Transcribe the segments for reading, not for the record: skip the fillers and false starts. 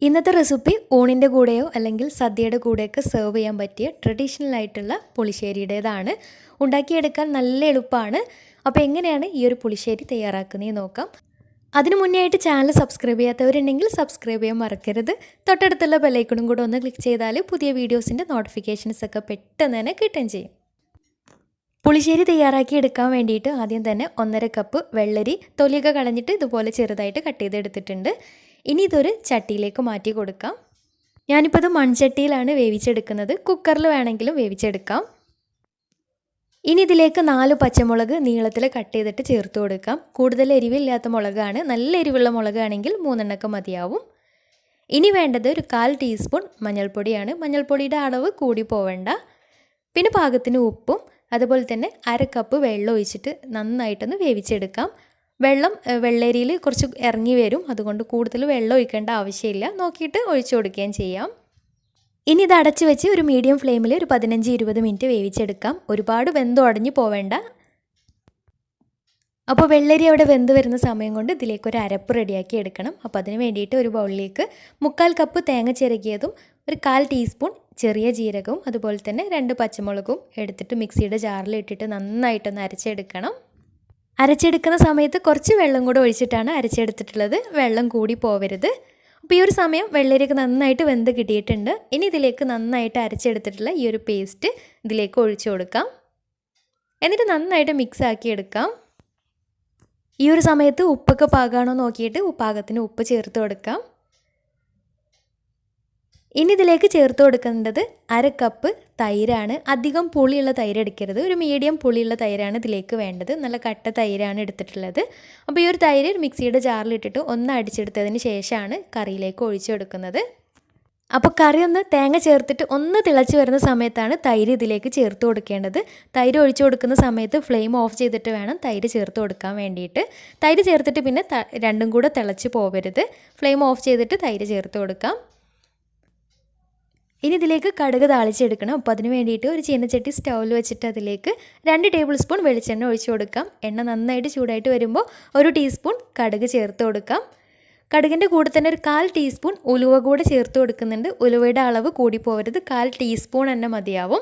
ഇന്നത്തെ റെസിപ്പി ഊണിൻ്റെ കൂടെയോ അല്ലെങ്കിൽ സദ്യയുടെ കൂടെയൊക്കെ സെർവ് ചെയ്യാൻ പറ്റിയ ട്രഡീഷണൽ ആയിട്ടുള്ള പുളിശ്ശേരിയുടേതാണ്. ഉണ്ടാക്കിയെടുക്കാൻ നല്ല എളുപ്പമാണ്. അപ്പോൾ എങ്ങനെയാണ് ഈ ഒരു പുളിശ്ശേരി തയ്യാറാക്കുന്നതെന്ന് നോക്കാം. അതിനു മുന്നേ ആയിട്ട് ചാനൽ സബ്സ്ക്രൈബ് ചെയ്യാത്തവരുണ്ടെങ്കിൽ സബ്സ്ക്രൈബ് ചെയ്യാൻ മറക്കരുത്. തൊട്ടടുത്തുള്ള ബെല്ലൈക്കണും കൂടെ ഒന്ന് ക്ലിക്ക് ചെയ്താൽ പുതിയ വീഡിയോസിൻ്റെ നോട്ടിഫിക്കേഷൻസ് ഒക്കെ പെട്ടെന്ന് തന്നെ കിട്ടുകയും ചെയ്യും. പുളിശ്ശേരി തയ്യാറാക്കി എടുക്കാൻ വേണ്ടിയിട്ട് ആദ്യം തന്നെ 1.5 കപ്പ് വെള്ളരി തൊലിയൊക്കെ കളഞ്ഞിട്ട് ഇതുപോലെ ചെറുതായിട്ട് കട്ട് ചെയ്തെടുത്തിട്ടുണ്ട്. ഇനി ഇതൊരു ചട്ടിയിലേക്ക് മാറ്റി കൊടുക്കാം. ഞാനിപ്പോൾ ഇത് മൺചട്ടിയിലാണ് വേവിച്ചെടുക്കുന്നത്. കുക്കറിൽ വേണമെങ്കിലും വേവിച്ചെടുക്കാം. ഇനി ഇതിലേക്ക് 4 പച്ചമുളക് നീളത്തിൽ കട്ട് ചെയ്തിട്ട് ചേർത്ത് കൊടുക്കാം. കൂടുതൽ എരിവില്ലാത്ത മുളകാണ്. നല്ല എരിവുള്ള മുളകാണെങ്കിൽ 3 എണ്ണമൊക്കെ മതിയാവും. ഇനി വേണ്ടത് ഒരു 1/4 ടീസ്പൂൺ മഞ്ഞൾപ്പൊടിയാണ്. മഞ്ഞൾപ്പൊടിയുടെ അളവ് കൂടി പോവേണ്ട. പിന്നെ പാകത്തിന് ഉപ്പും അതുപോലെ തന്നെ 1/2 കപ്പ് വെള്ളം ഒഴിച്ചിട്ട് നന്നായിട്ടൊന്ന് വേവിച്ചെടുക്കാം. വെള്ളം വെള്ളരിയിൽ കുറച്ച് ഇറങ്ങി വരും. അതുകൊണ്ട് കൂടുതൽ വെള്ളം ഒഴിക്കേണ്ട ആവശ്യമില്ല. നോക്കിയിട്ട് ഒഴിച്ചു കൊടുക്കുകയും ചെയ്യാം. ഇനി ഇത് അടച്ച് വെച്ച് ഒരു മീഡിയം ഫ്ലെയിമിൽ ഒരു 15-20 മിനിറ്റ് വേവിച്ചെടുക്കാം. ഒരുപാട് വെന്തുടഞ്ഞു പോവേണ്ട. അപ്പോൾ വെള്ളരി അവിടെ വെന്ത് വരുന്ന സമയം കൊണ്ട് ഇതിലേക്ക് ഒരു അരപ്പ് റെഡിയാക്കി എടുക്കണം. അപ്പോൾ അതിന് വേണ്ടിയിട്ട് ഒരു ബൗളിലേക്ക് 3/4 കപ്പ് തേങ്ങ ചിരകിയതും ഒരു 1/4 ടീസ്പൂൺ ചെറിയ ജീരകവും അതുപോലെ തന്നെ 2 പച്ചമുളകും എടുത്തിട്ട് മിക്സിയുടെ ജാറിൽ ഇട്ടിട്ട് നന്നായിട്ടൊന്ന് അരച്ചെടുക്കണം. അരച്ചെടുക്കുന്ന സമയത്ത് കുറച്ച് വെള്ളം കൂടെ ഒഴിച്ചിട്ടാണ് അരച്ചെടുത്തിട്ടുള്ളത്. വെള്ളം കൂടി പോവരുത്. അപ്പോൾ ഈ ഒരു സമയം വെള്ളരിയൊക്കെ നന്നായിട്ട് വെന്ത് കിട്ടിയിട്ടുണ്ട്. ഇനി ഇതിലേക്ക് നന്നായിട്ട് അരച്ചെടുത്തിട്ടുള്ള ഈ ഒരു പേസ്റ്റ് ഇതിലേക്ക് ഒഴിച്ചു കൊടുക്കാം. എന്നിട്ട് നന്നായിട്ട് മിക്സ് ആക്കി എടുക്കാം. ഈ ഒരു സമയത്ത് ഉപ്പൊക്കെ പാകമാണോ നോക്കിയിട്ട് പാകത്തിന് ഉപ്പ് ചേർത്ത് കൊടുക്കാം. ഇനി ഇതിലേക്ക് ചേർത്ത് കൊടുക്കേണ്ടത് 1/2 കപ്പ് തൈരാണ്. അധികം പുളിയുള്ള തൈര് എടുക്കരുത്. ഒരു മീഡിയം പുളിയുള്ള തൈരാണ് ഇതിലേക്ക് വേണ്ടത്. നല്ല കട്ട തൈരാണ് എടുത്തിട്ടുള്ളത്. അപ്പോൾ ഈ ഒരു തൈര് മിക്സിയുടെ ജാറിലിട്ടിട്ട് ഒന്ന് അടിച്ചെടുത്തതിന് ശേഷമാണ് കറിയിലേക്ക് ഒഴിച്ചു കൊടുക്കുന്നത്. അപ്പോൾ കറി ഒന്ന് തേങ്ങ ചേർത്തിട്ട് ഒന്ന് തിളച്ച് വരുന്ന സമയത്താണ് തൈര് ഇതിലേക്ക് ചേർത്ത് കൊടുക്കേണ്ടത്. തൈര് ഒഴിച്ചു കൊടുക്കുന്ന സമയത്ത് ഫ്ലെയിം ഓഫ് ചെയ്തിട്ട് വേണം തൈര് ചേർത്ത് കൊടുക്കാൻ വേണ്ടിയിട്ട്. തൈര് ചേർത്തിട്ട് പിന്നെ രണ്ടും കൂടെ തിളച്ച് പോവരുത്. ഫ്ലെയിം ഓഫ് ചെയ്തിട്ട് തൈര് ചേർത്ത് കൊടുക്കാം. ഇനി ഇതിലേക്ക് കടുക് താളിച്ചെടുക്കണം. അപ്പോൾ അതിന് വേണ്ടിയിട്ട് ഒരു ചീനച്ചട്ടി സ്റ്റൗവിൽ വെച്ചിട്ട് അതിലേക്ക് 2 ടേബിൾ സ്പൂൺ വെളിച്ചെണ്ണ ഒഴിച്ചു കൊടുക്കാം. എണ്ണ നന്നായിട്ട് ചൂടായിട്ട് വരുമ്പോൾ 1 ടീസ്പൂൺ കടുക് ചേർത്ത് കൊടുക്കാം. കടുകിൻ്റെ കൂടെ തന്നെ ഒരു 1/4 ടീസ്പൂൺ ഉലുവ കൂടെ ചേർത്ത് കൊടുക്കുന്നുണ്ട്. ഉലുവയുടെ അളവ് കൂടി പോകരുത്. 1/4 ടീസ്പൂൺ തന്നെ മതിയാവും.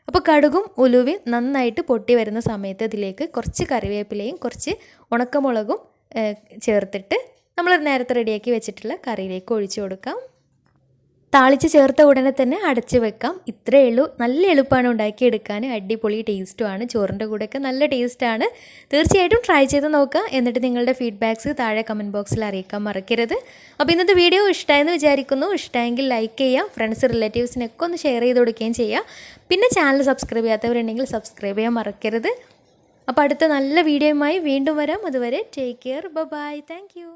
അപ്പോൾ കടുകും ഉലുവയും നന്നായിട്ട് പൊട്ടി വരുന്ന സമയത്ത് ഇതിലേക്ക് കുറച്ച് കറിവേപ്പിലയും കുറച്ച് ഉണക്കമുളകും ചേർത്തിട്ട് നമ്മൾ നേരത്തെ റെഡിയാക്കി വെച്ചിട്ടുള്ള കറിയിലേക്ക് ഒഴിച്ചു കൊടുക്കാം. താളിച്ച് ചേർത്ത ഉടനെ തന്നെ അടച്ച് വെക്കാം. ഇത്രയേ ഉള്ളൂ. നല്ല എളുപ്പമാണ് ഉണ്ടാക്കിയെടുക്കാൻ. അടിപൊളി ടേസ്റ്റുമാണ്. ചോറിൻ്റെ കൂടെയൊക്കെ നല്ല ടേസ്റ്റാണ്. തീർച്ചയായിട്ടും ട്രൈ ചെയ്ത് നോക്കുക. എന്നിട്ട് നിങ്ങളുടെ ഫീഡ്ബാക്ക്സ് താഴെ കമൻറ്റ് ബോക്സിൽ അറിയിക്കാൻ മറക്കരുത്. അപ്പോൾ ഇന്നത്തെ വീഡിയോ ഇഷ്ടമായെന്ന് വിചാരിക്കുന്നു. ഇഷ്ടമെങ്കിൽ ലൈക്ക് ചെയ്യുക. ഫ്രണ്ട്സ് റിലേറ്റീവ്സിനൊക്കെ ഒന്ന് ഷെയർ ചെയ്ത് കൊടുക്കുകയും ചെയ്യുക. പിന്നെ ചാനൽ സബ്സ്ക്രൈബ് ചെയ്യാത്തവരുണ്ടെങ്കിൽ സബ്സ്ക്രൈബ് ചെയ്യാൻ മറക്കരുത്. അപ്പോൾ അടുത്ത നല്ല വീഡിയോയുമായി വീണ്ടും വരാം. അതുവരെ take care. Bye. Thank U.